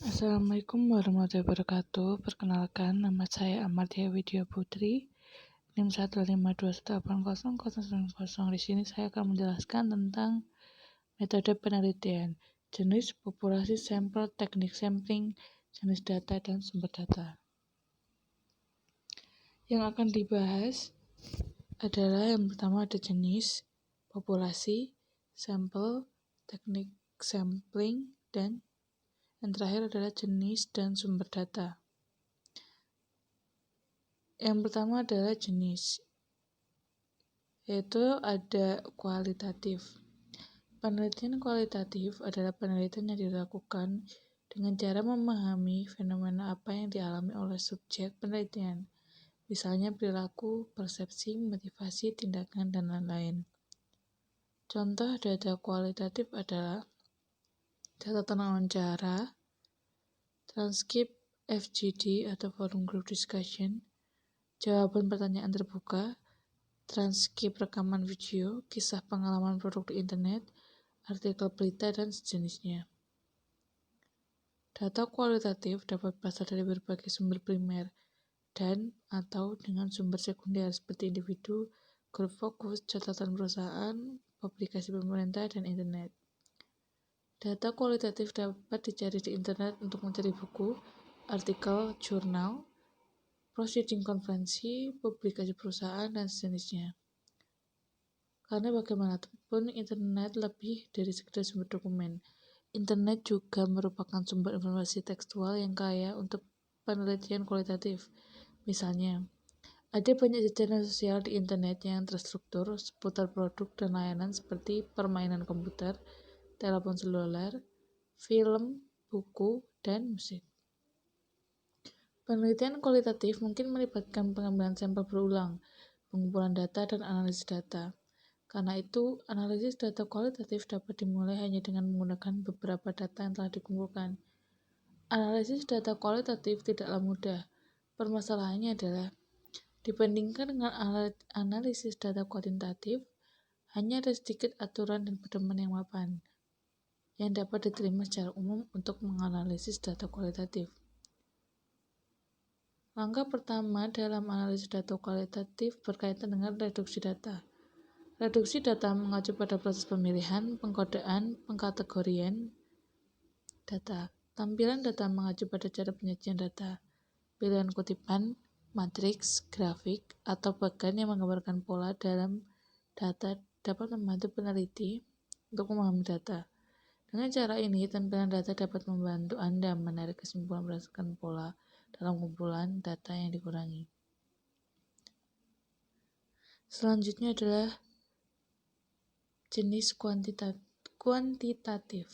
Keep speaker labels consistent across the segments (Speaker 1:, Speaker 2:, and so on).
Speaker 1: Assalamualaikum warahmatullahi wabarakatuh. Perkenalkan, nama saya Amartya Widya Putri, NIM 152180090. Di sini saya akan menjelaskan tentang metode penelitian, jenis, populasi, sampel, teknik sampling, jenis data, dan sumber data. Yang akan dibahas adalah yang pertama ada jenis, populasi, sampel, teknik sampling, dan yang terakhir adalah jenis dan sumber data. Yang pertama adalah jenis, yaitu ada kualitatif. Penelitian kualitatif adalah penelitian yang dilakukan dengan cara memahami fenomena apa yang dialami oleh subjek penelitian, misalnya perilaku, persepsi, motivasi, tindakan, dan lain-lain. Contoh data kualitatif adalah catatan wawancara, transkrip FGD atau forum group discussion, jawaban pertanyaan terbuka, transkrip rekaman video, kisah pengalaman produk di internet, artikel berita, dan sejenisnya. Data kualitatif dapat berasal dari berbagai sumber primer dan atau dengan sumber sekunder seperti individu, grup fokus, catatan perusahaan, publikasi pemerintah, dan internet. Data kualitatif dapat dicari di internet untuk mencari buku, artikel, jurnal, proceeding konferensi, publikasi perusahaan, dan sejenisnya. Karena bagaimanapun internet lebih dari sekedar sumber dokumen. Internet juga merupakan sumber informasi tekstual yang kaya untuk penelitian kualitatif. Misalnya, ada banyak jajanan sosial di internet yang terstruktur seputar produk dan layanan seperti permainan komputer, telepon seluler, film, buku, dan musik. Penelitian kualitatif mungkin melibatkan pengambilan sampel berulang, pengumpulan data, dan analisis data. Karena itu, analisis data kualitatif dapat dimulai hanya dengan menggunakan beberapa data yang telah dikumpulkan. Analisis data kualitatif tidaklah mudah. Permasalahannya adalah, dibandingkan dengan analisis data kuantitatif, hanya ada sedikit aturan dan pedoman yang mapan yang dapat diterima secara umum untuk menganalisis data kualitatif. Langkah pertama dalam analisis data kualitatif berkaitan dengan reduksi data. Reduksi data mengacu pada proses pemilihan, pengkodaan, pengkategorian data. Tampilan data mengacu pada cara penyajian data. Pilihan kutipan, matriks, grafik, atau bagan yang menggambarkan pola dalam data dapat membantu peneliti untuk memahami data. Dengan cara ini, tampilan data dapat membantu Anda menarik kesimpulan berdasarkan pola dalam kumpulan data yang dikurangi. Selanjutnya adalah jenis kuantitatif.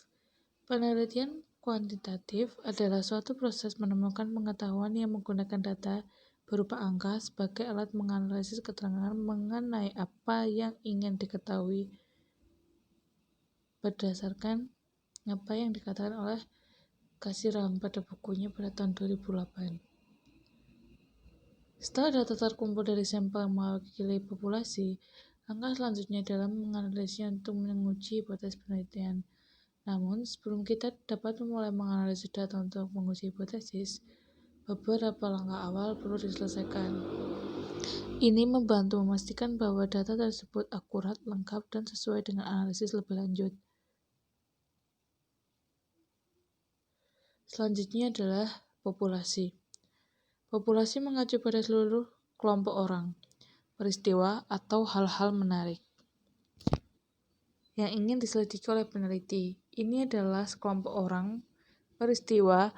Speaker 1: Penelitian kuantitatif adalah suatu proses menemukan pengetahuan yang menggunakan data berupa angka sebagai alat menganalisis keterangan mengenai apa yang ingin diketahui berdasarkan apa yang dikatakan oleh Kasiram pada bukunya pada tahun 2008. Setelah data terkumpul dari sampel yang mewakili populasi, langkah selanjutnya adalah menganalisisnya untuk menguji hipotesis penelitian. Namun, sebelum kita dapat memulai menganalisis data untuk menguji hipotesis, beberapa langkah awal perlu diselesaikan. Ini membantu memastikan bahwa data tersebut akurat, lengkap, dan sesuai dengan analisis lebih lanjut. Selanjutnya adalah populasi. Populasi mengacu pada seluruh kelompok orang, peristiwa, atau hal-hal menarik yang ingin diselidiki oleh peneliti. Ini adalah sekelompok orang, peristiwa,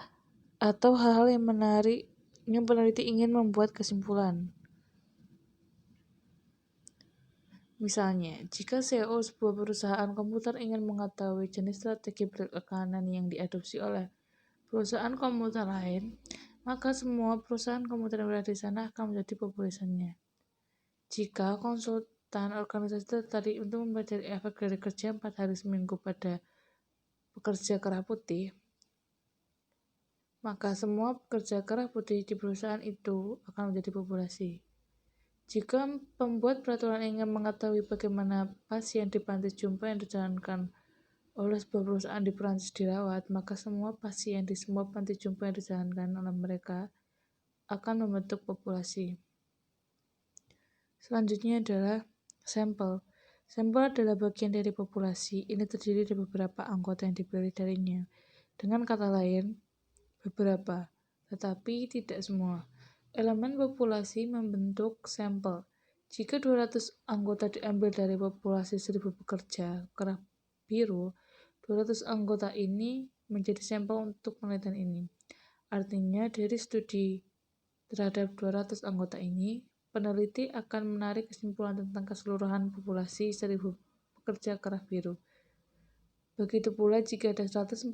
Speaker 1: atau hal-hal yang menarik yang peneliti ingin membuat kesimpulan. Misalnya, jika CEO sebuah perusahaan komputer ingin mengetahui jenis strategi perikanan yang diadopsi oleh perusahaan komputer lain, maka semua perusahaan komputer yang berada di sana akan menjadi populasinya. Jika konsultan organisasi tertarik untuk mempelajari efek dari kerja 4 hari seminggu pada pekerja kerah putih, maka semua pekerja kerah putih di perusahaan itu akan menjadi populasi. Jika pembuat peraturan ingin mengetahui bagaimana pasien di panti jompo yang dijalankan oleh sebuah perusahaan di Prancis dirawat, maka semua pasien di semua panti jompo yang dijalankan oleh mereka akan membentuk populasi. Selanjutnya adalah sampel. Sampel adalah bagian dari populasi. Ini terdiri dari beberapa anggota yang dipilih darinya. Dengan kata lain, beberapa, tetapi tidak semua. Elemen populasi membentuk sampel. Jika 200 anggota diambil dari populasi 1000 pekerja kerah biru, 200 anggota ini menjadi sampel untuk penelitian ini. Artinya, dari studi terhadap 200 anggota ini, peneliti akan menarik kesimpulan tentang keseluruhan populasi 1000 pekerja kerah biru. Begitu pula jika ada 145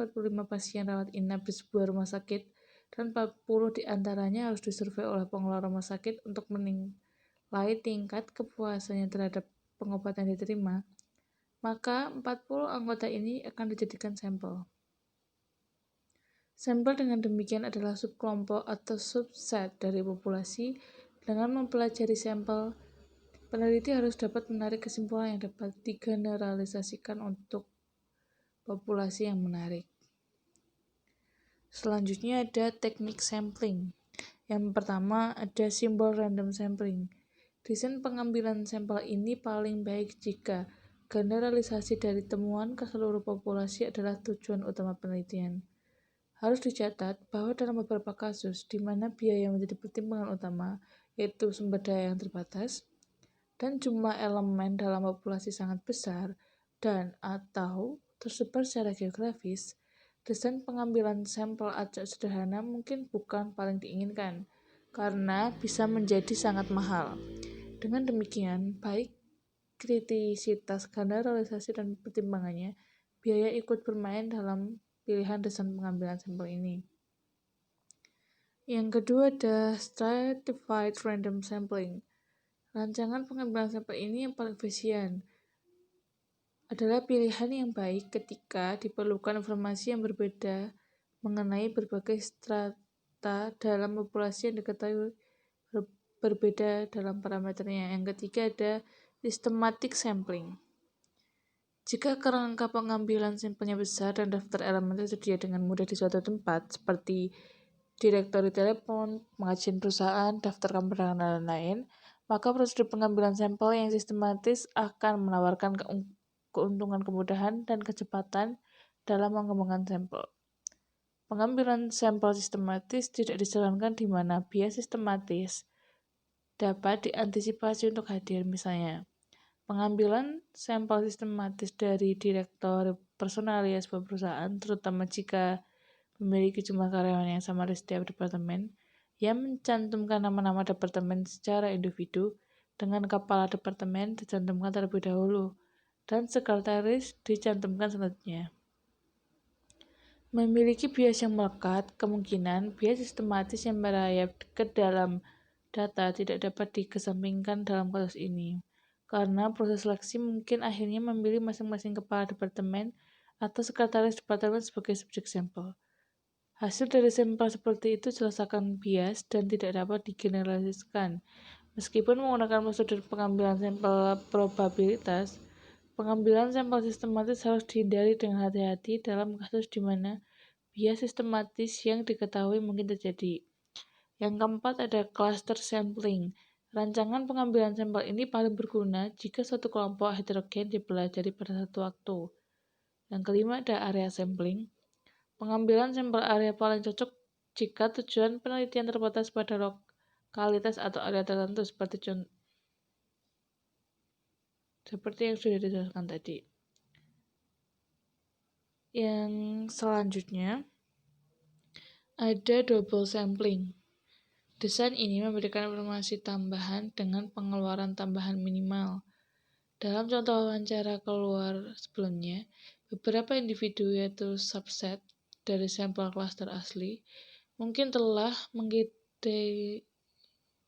Speaker 1: pasien rawat inap di sebuah rumah sakit dan 40 diantaranya harus disurvei oleh pengelola rumah sakit untuk menilai tingkat kepuasannya terhadap pengobatan yang diterima, maka 40 anggota ini akan dijadikan sampel. Sampel dengan demikian adalah subkelompok atau subset dari populasi. Dengan mempelajari sampel, peneliti harus dapat menarik kesimpulan yang dapat digeneralisasikan untuk populasi yang menarik. Selanjutnya ada teknik sampling. Yang pertama ada simbol random sampling. Desain pengambilan sampel ini paling baik jika generalisasi dari temuan ke seluruh populasi adalah tujuan utama penelitian. Harus dicatat bahwa dalam beberapa kasus di mana biaya menjadi pertimbangan utama, yaitu sumber daya yang terbatas, dan jumlah elemen dalam populasi sangat besar dan atau tersebar secara geografis, desain pengambilan sampel acak sederhana mungkin bukan paling diinginkan, karena bisa menjadi sangat mahal. Dengan demikian, baik kritisitas, generalisasi, dan pertimbangannya, biaya ikut bermain dalam pilihan desain pengambilan sampel ini. Yang kedua ada stratified random sampling. Rancangan pengambilan sampel ini yang paling efisien adalah pilihan yang baik ketika diperlukan informasi yang berbeda mengenai berbagai strata dalam populasi yang diketahui berbeda dalam parameternya. Yang ketiga ada systematic sampling. Jika kerangka pengambilan sampelnya besar dan daftar elemen tersedia dengan mudah di suatu tempat, seperti direktori telepon, pengajian perusahaan, daftar kepentingan, dan lain-lain, maka prosedur pengambilan sampel yang sistematis akan menawarkan keuntungan, kemudahan, dan kecepatan dalam mengembangkan sampel. Pengambilan sampel sistematis tidak disarankan di mana bias sistematis dapat diantisipasi untuk hadir. Misalnya, pengambilan sampel sistematis dari direktur personal sebuah perusahaan, terutama jika memiliki jumlah karyawan yang sama di setiap departemen, yang mencantumkan nama-nama departemen secara individu, dengan kepala departemen dicantumkan terlebih dahulu, dan sekretaris dicantumkan selanjutnya. Memiliki bias yang melekat, kemungkinan bias sistematis yang merayap ke dalam data tidak dapat dikesampingkan dalam kasus ini, karena proses seleksi mungkin akhirnya memilih masing-masing kepala departemen atau sekretaris departemen sebagai subjek sampel. Hasil dari sampel seperti itu jelas akan bias dan tidak dapat digeneralisasikan. Meskipun menggunakan prosedur pengambilan sampel probabilitas, pengambilan sampel sistematis harus dihindari dengan hati-hati dalam kasus di mana bias sistematis yang diketahui mungkin terjadi. Yang keempat ada cluster sampling. Rancangan pengambilan sampel ini paling berguna jika suatu kelompok heterogen dipelajari pada satu waktu. Yang kelima ada area sampling. Pengambilan sampel area paling cocok jika tujuan penelitian terbatas pada lokalitas atau area tertentu seperti yang sudah dijelaskan tadi. Yang selanjutnya ada double sampling. Desain ini memberikan informasi tambahan dengan pengeluaran tambahan minimal. Dalam contoh wawancara keluar sebelumnya, beberapa individu yaitu subset dari sampel klaster asli mungkin telah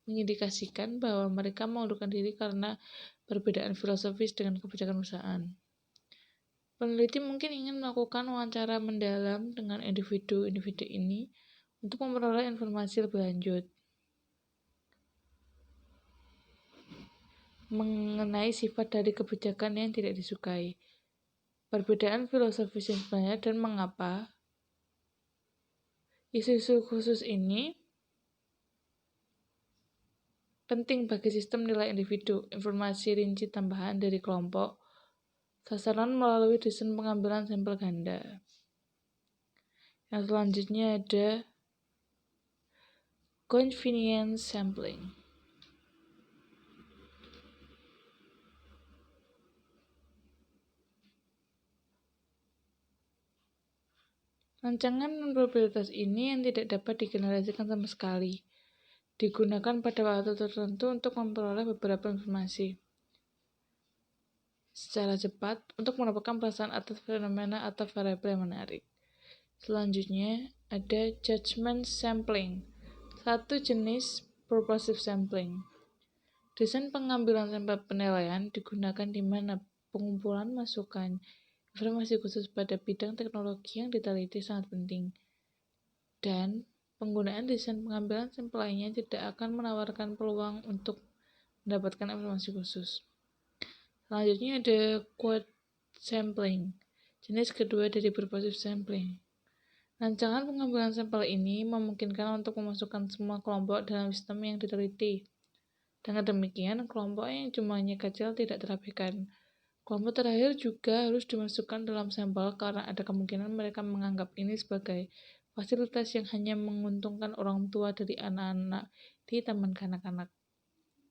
Speaker 1: mengindikasikan bahwa mereka mengundurkan diri karena perbedaan filosofis dengan kebijakan perusahaan. Peneliti mungkin ingin melakukan wawancara mendalam dengan individu-individu ini untuk memperoleh informasi lebih lanjut mengenai sifat dari kebijakan yang tidak disukai. perbedaan filosofis yang sebenarnya dan mengapa isu-isu khusus ini penting bagi sistem nilai individu. Informasi rinci tambahan dari kelompok sasaran melalui desain pengambilan sampel ganda. Yang selanjutnya ada convenience sampling. Rancangan non-probabilitas ini yang tidak dapat digenerasikan sama sekali, digunakan pada waktu tertentu untuk memperoleh beberapa informasi secara cepat untuk mendapatkan perasaan atas fenomena atau variabel yang menarik. Selanjutnya ada judgment sampling, satu jenis purposive sampling. Desain pengambilan sampel penilaian digunakan di mana pengumpulan masukan informasi khusus pada bidang teknologi yang diteliti sangat penting, dan penggunaan desain pengambilan sampel lainnya tidak akan menawarkan peluang untuk mendapatkan informasi khusus. Selanjutnya ada quote sampling, jenis kedua dari purposive sampling. Rancangan pengambilan sampel ini memungkinkan untuk memasukkan semua kelompok dalam sistem yang diteliti. Dengan demikian, kelompok yang jumlahnya kecil tidak terabaikan. Kelompok terakhir juga harus dimasukkan dalam sampel karena ada kemungkinan mereka menganggap ini sebagai fasilitas yang hanya menguntungkan orang tua dari anak-anak di taman kanak-kanak.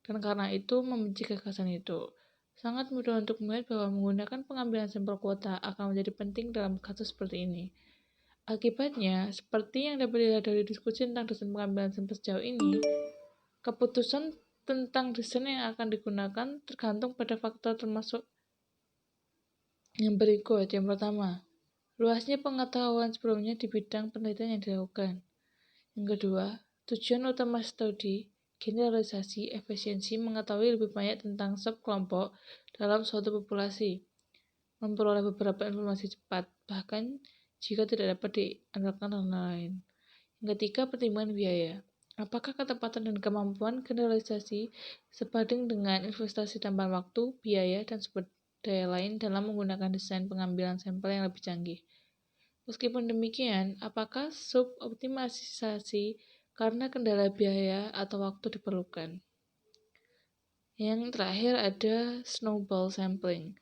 Speaker 1: Dan karena itu membenci gagasan itu. Sangat mudah untuk melihat bahwa menggunakan pengambilan sampel kuota akan menjadi penting dalam kasus seperti ini. Akibatnya, seperti yang dapat dilihat dari diskusi tentang desain pengambilan sampel sejauh ini, keputusan tentang desain yang akan digunakan tergantung pada faktor termasuk yang berikut. Yang pertama, luasnya pengetahuan sebelumnya di bidang penelitian yang dilakukan. Yang kedua, tujuan utama studi, generalisasi, efisiensi mengetahui lebih banyak tentang subkelompok dalam suatu populasi, memperoleh beberapa informasi cepat, bahkan jika tidak dapat diandalkan hal lain. Yang ketiga, pertimbangan biaya. Apakah ketepatan dan kemampuan generalisasi sebanding dengan investasi tambahan waktu, biaya, dan sumber daya lain dalam menggunakan desain pengambilan sampel yang lebih canggih? Meskipun demikian, apakah suboptimalisasi karena kendala biaya atau waktu diperlukan? Yang terakhir ada snowball sampling.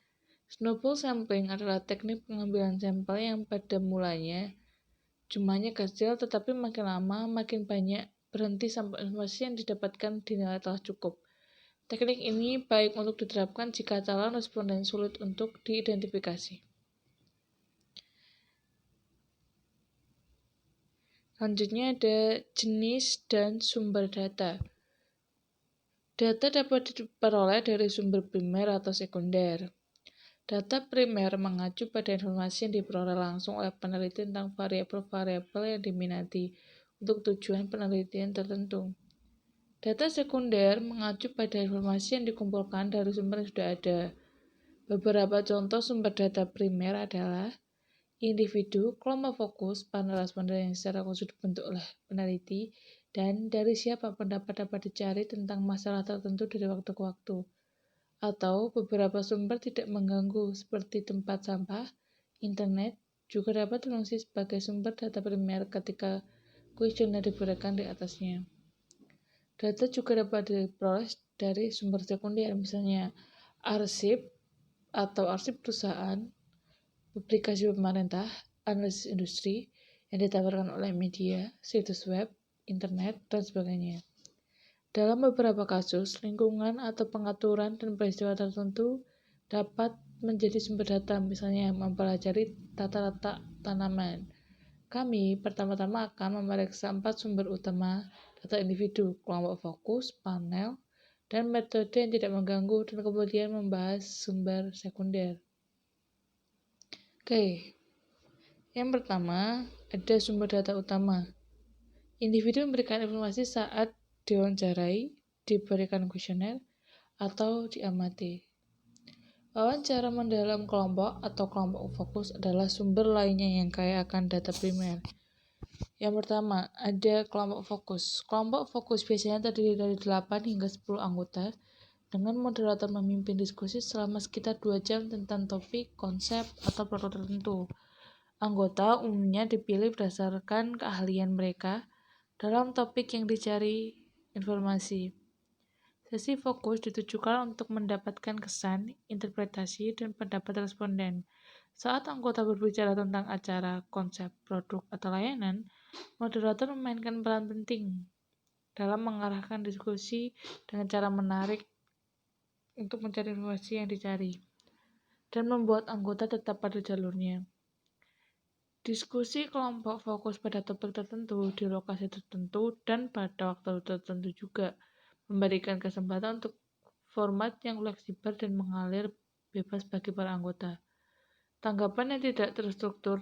Speaker 1: Snowball sampling adalah teknik pengambilan sampel yang pada mulanya jumlahnya kecil, tetapi makin lama makin banyak berhenti sampai informasi yang didapatkan dinilai telah cukup. Teknik ini baik untuk diterapkan jika calon responden sulit untuk diidentifikasi. Selanjutnya ada jenis dan sumber data. Data dapat diperoleh dari sumber primer atau sekunder. Data primer mengacu pada informasi yang diperoleh langsung oleh peneliti tentang variabel-variabel yang diminati untuk tujuan penelitian tertentu. Data sekunder mengacu pada informasi yang dikumpulkan dari sumber yang sudah ada. Beberapa contoh sumber data primer adalah individu, kelompok fokus, panel responden yang secara khusus dibentuk oleh peneliti, dan dari siapa pendapat dapat dicari tentang masalah tertentu dari waktu ke waktu. Atau beberapa sumber tidak mengganggu seperti tempat sampah, internet, juga dapat berfungsi sebagai sumber data primer ketika kuesioner diberikan di atasnya. Data juga dapat diperoleh dari sumber sekunder, misalnya arsip atau arsip perusahaan, publikasi pemerintah, analisis industri yang ditawarkan oleh media, situs web, internet, dan sebagainya. Dalam beberapa kasus, lingkungan atau pengaturan dan peristiwa tertentu dapat menjadi sumber data, misalnya mempelajari tata letak tanaman. Kami pertama-tama akan memeriksa 4 sumber utama data individu, kelompok fokus, panel, dan metode yang tidak mengganggu, dan kemudian membahas sumber sekunder. Oke, yang pertama ada sumber data utama. Individu memberikan informasi saat diwawancarai, diberikan kuesioner, atau diamati. Wawancara mendalam kelompok atau kelompok fokus adalah sumber lainnya yang kaya akan data primer. Yang pertama, ada kelompok fokus. Kelompok fokus biasanya terdiri dari 8 hingga 10 anggota dengan moderator memimpin diskusi selama sekitar 2 jam tentang topik, konsep, atau produk tertentu. Anggota umumnya dipilih berdasarkan keahlian mereka dalam topik yang dicari informasi. Sesi fokus ditujukan untuk mendapatkan kesan, interpretasi, dan pendapat responden. Saat anggota berbicara tentang acara, konsep, produk, atau layanan, moderator memainkan peran penting dalam mengarahkan diskusi dengan cara menarik untuk mencari informasi yang dicari dan membuat anggota tetap pada jalurnya. Diskusi kelompok fokus pada topik tertentu di lokasi tertentu dan pada waktu tertentu juga memberikan kesempatan untuk format yang fleksibel dan mengalir bebas bagi para anggota. Tanggapan yang tidak terstruktur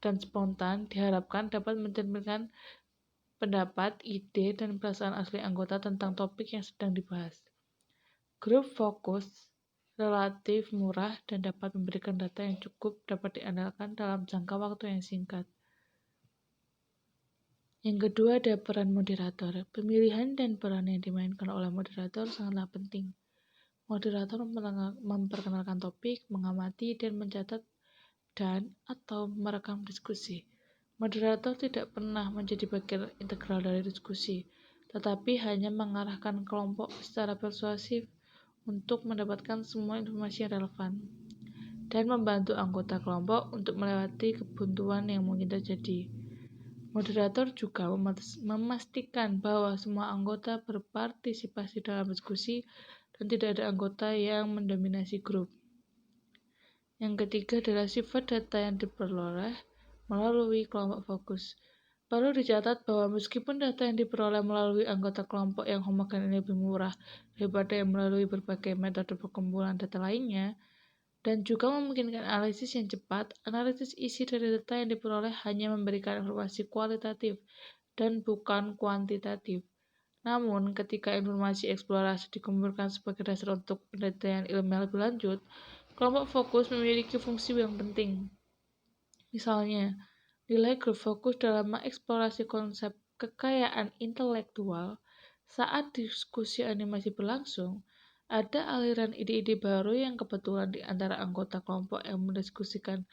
Speaker 1: dan spontan diharapkan dapat mencerminkan pendapat, ide, dan perasaan asli anggota tentang topik yang sedang dibahas. Grup fokus relatif murah dan dapat memberikan data yang cukup dapat diandalkan dalam jangka waktu yang singkat. Yang kedua ada peran moderator. Pemilihan dan peran yang dimainkan oleh moderator sangatlah penting. Moderator memperkenalkan topik, mengamati, dan mencatat atau merekam diskusi. Moderator tidak pernah menjadi bagian integral dari diskusi, tetapi hanya mengarahkan kelompok secara persuasif untuk mendapatkan semua informasi yang relevan dan membantu anggota kelompok untuk melewati kebuntuan yang mungkin terjadi. Moderator juga memastikan bahwa semua anggota berpartisipasi dalam diskusi dan tidak ada anggota yang mendominasi grup. Yang ketiga adalah sifat data yang diperoleh melalui kelompok fokus. Perlu dicatat bahwa meskipun data yang diperoleh melalui anggota kelompok yang homogen ini lebih murah daripada yang melalui berbagai metode pengumpulan data lainnya, dan juga memungkinkan analisis yang cepat, analisis isi dari data yang diperoleh hanya memberikan informasi kualitatif dan bukan kuantitatif. Namun, ketika informasi eksplorasi dikumpulkan sebagai dasar untuk penelitian ilmiah lebih lanjut, kelompok fokus memiliki fungsi yang penting. Misalnya, nilai grup fokus dalam mengeksplorasi konsep kekayaan intelektual saat diskusi animasi berlangsung, ada aliran ide-ide baru yang kebetulan di antara anggota kelompok yang mendiskusikan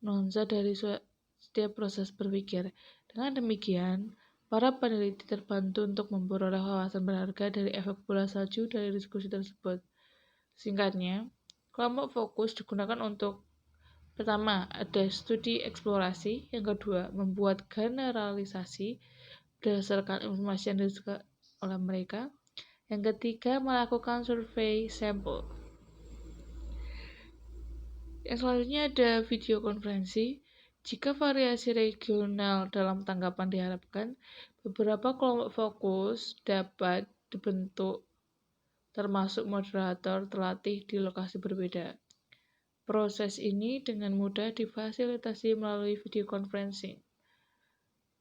Speaker 1: nuansa dari setiap proses berpikir. Dengan demikian, para peneliti terbantu untuk memperoleh wawasan berharga dari efek bola salju dari diskusi tersebut. Singkatnya, kelompok fokus digunakan untuk pertama, ada studi eksplorasi. Yang kedua, membuat generalisasi berdasarkan informasi yang disukai oleh mereka. Yang ketiga, melakukan survei sampel. Yang selanjutnya ada video konferensi. Jika variasi regional dalam tanggapan diharapkan, beberapa kelompok fokus dapat dibentuk termasuk moderator terlatih di lokasi berbeda. Proses ini dengan mudah difasilitasi melalui video conferencing.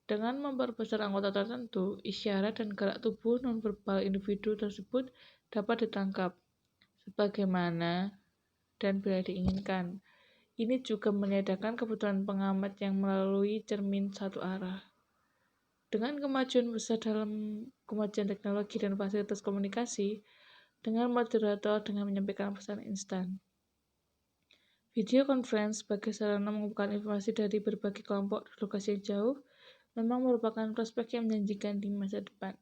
Speaker 1: Dengan memperbesar anggota tertentu, isyarat dan gerak tubuh nonverbal individu tersebut dapat ditangkap sebagaimana dan bila diinginkan. Ini juga meniadakan kebutuhan pengamat yang melalui cermin satu arah. Dengan kemajuan besar dalam kemajuan teknologi dan fasilitas komunikasi, dengan moderator dengan menyampaikan pesan instan. Video conference sebagai sarana mengumpulkan informasi dari berbagai kelompok di lokasi yang jauh memang merupakan prospek yang menjanjikan di masa depan.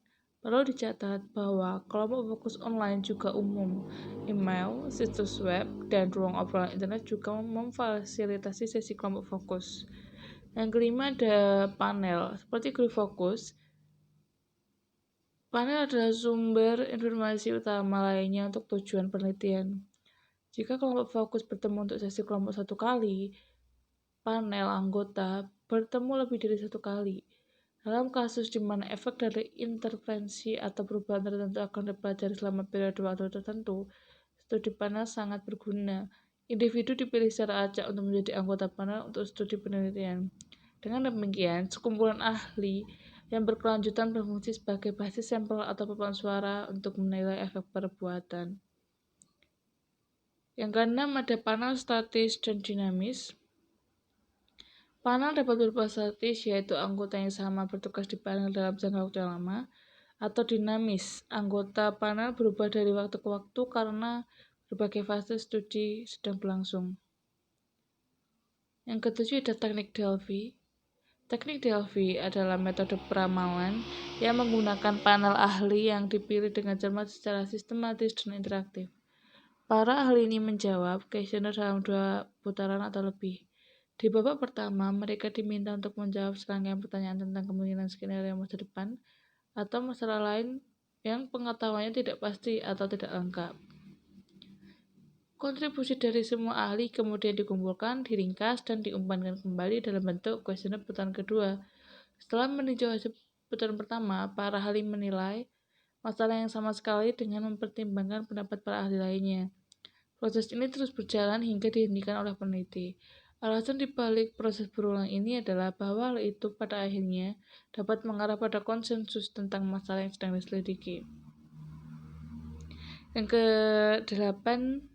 Speaker 1: Perlu dicatat bahwa kelompok fokus online juga umum. Email, situs web, dan ruang obrolan internet juga memfasilitasi sesi kelompok fokus. Yang kelima ada panel. Seperti grup fokus, panel adalah sumber informasi utama lainnya untuk tujuan penelitian. Jika kelompok fokus bertemu untuk sesi kelompok satu kali, panel anggota bertemu lebih dari satu kali. Dalam kasus di mana efek dari intervensi atau perubahan tertentu akan dipelajari selama periode waktu tertentu, studi panel sangat berguna. Individu dipilih secara acak untuk menjadi anggota panel untuk studi penelitian. Dengan demikian, sekumpulan ahli yang berkelanjutan berfungsi sebagai basis sampel atau paparan suara untuk menilai efek perbuatan. Yang keenam ada panel statis dan dinamis. Panel dapat berupa statis, yaitu anggota yang sama bertugas di panel dalam jangka waktu yang lama, atau dinamis. Anggota panel berubah dari waktu ke waktu karena berbagai fase studi sedang berlangsung. Yang ketujuh ada teknik Delphi. Teknik Delphi adalah metode peramalan yang menggunakan panel ahli yang dipilih dengan cermat secara sistematis dan interaktif. Para ahli ini menjawab kuesioner dalam 2 putaran atau lebih. Di babak pertama, mereka diminta untuk menjawab serangkaian pertanyaan tentang kemungkinan skenario masa depan atau masalah lain yang pengetahuannya tidak pasti atau tidak lengkap. Kontribusi dari semua ahli kemudian dikumpulkan, diringkas, dan diumpankan kembali dalam bentuk kuesioner putaran kedua. Setelah meninjau hasil putaran pertama, para ahli menilai masalah yang sama sekali dengan mempertimbangkan pendapat para ahli lainnya. Proses ini terus berjalan hingga dihentikan oleh peneliti. Alasan dibalik proses berulang ini adalah bahwa hal itu pada akhirnya dapat mengarah pada konsensus tentang masalah yang sedang diselidiki. Yang ke-8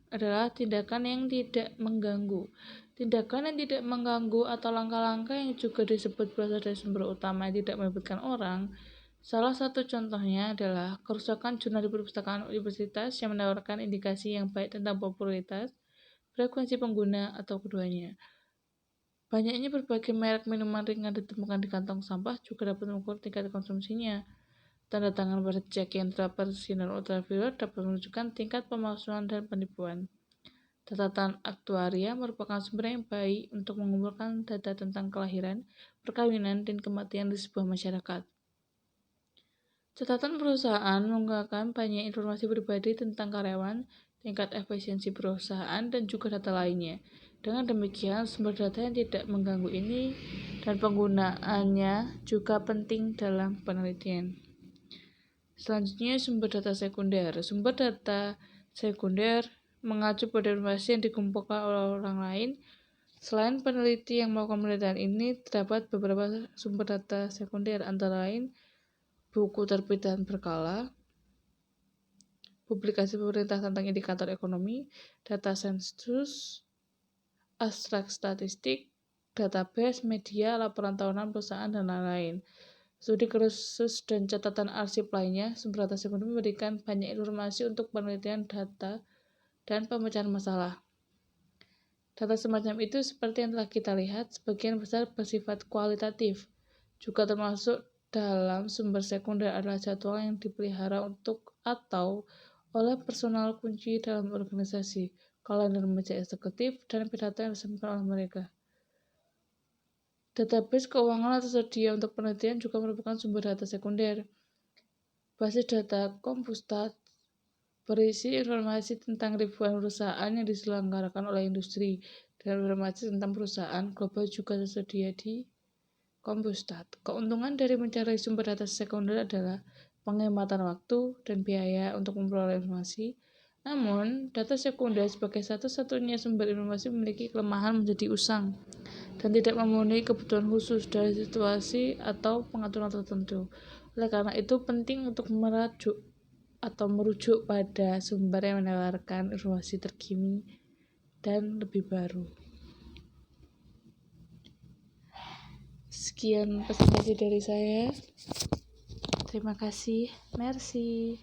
Speaker 1: adalah tindakan yang tidak mengganggu. Tindakan yang tidak mengganggu atau langkah-langkah yang juga disebut berasal dari sumber utama yang tidak melibatkan orang. Salah satu contohnya adalah kerusakan jurnal di perpustakaan universitas yang menawarkan indikasi yang baik tentang popularitas, frekuensi pengguna, atau keduanya. Banyaknya berbagai merek minuman ringan ditemukan di kantong sampah juga dapat mengukur tingkat konsumsinya. Tanda tangan pada cek yang terpapar sinar ultraviolet dapat menunjukkan tingkat pemalsuan dan penipuan. Catatan aktuaria merupakan sumber yang baik untuk mengumpulkan data tentang kelahiran, perkawinan, dan kematian di sebuah masyarakat. Catatan perusahaan menggunakan banyak informasi pribadi tentang karyawan, tingkat efisiensi perusahaan, dan juga data lainnya. Dengan demikian, sumber data yang tidak mengganggu ini dan penggunaannya juga penting dalam penelitian. Selanjutnya, sumber data sekunder. Sumber data sekunder mengacu pada informasi yang dikumpulkan oleh orang lain. Selain peneliti yang melakukan penelitian ini, terdapat beberapa sumber data sekunder, antara lain buku terbitan berkala, publikasi pemerintah tentang indikator ekonomi, data sensus, abstrak statistik, database, media, laporan tahunan perusahaan, dan lain-lain. Studi kursus dan catatan arsip lainnya, sumber data sekunder memberikan banyak informasi untuk penelitian data dan pemecahan masalah. Data semacam itu seperti yang telah kita lihat, sebagian besar bersifat kualitatif. Juga termasuk dalam sumber sekunder adalah jadwal yang dipelihara untuk atau oleh personal kunci dalam organisasi, kalender meja eksekutif, dan pidato yang disampaikan oleh mereka. Database keuangan tersedia untuk penelitian juga merupakan sumber data sekunder. Basis data Compustat berisi informasi tentang ribuan perusahaan yang diselenggarakan oleh industri, dan informasi tentang perusahaan global juga tersedia di Compustat. Keuntungan dari mencari sumber data sekunder adalah penghematan waktu dan biaya untuk memperoleh informasi. Namun, data sekunder sebagai satu-satunya sumber informasi memiliki kelemahan menjadi usang dan tidak memenuhi kebutuhan khusus dari situasi atau pengaturan tertentu. Oleh karena itu, penting untuk merujuk pada sumber yang menawarkan informasi terkini dan lebih baru. Sekian presentasi dari saya. Terima kasih. Merci.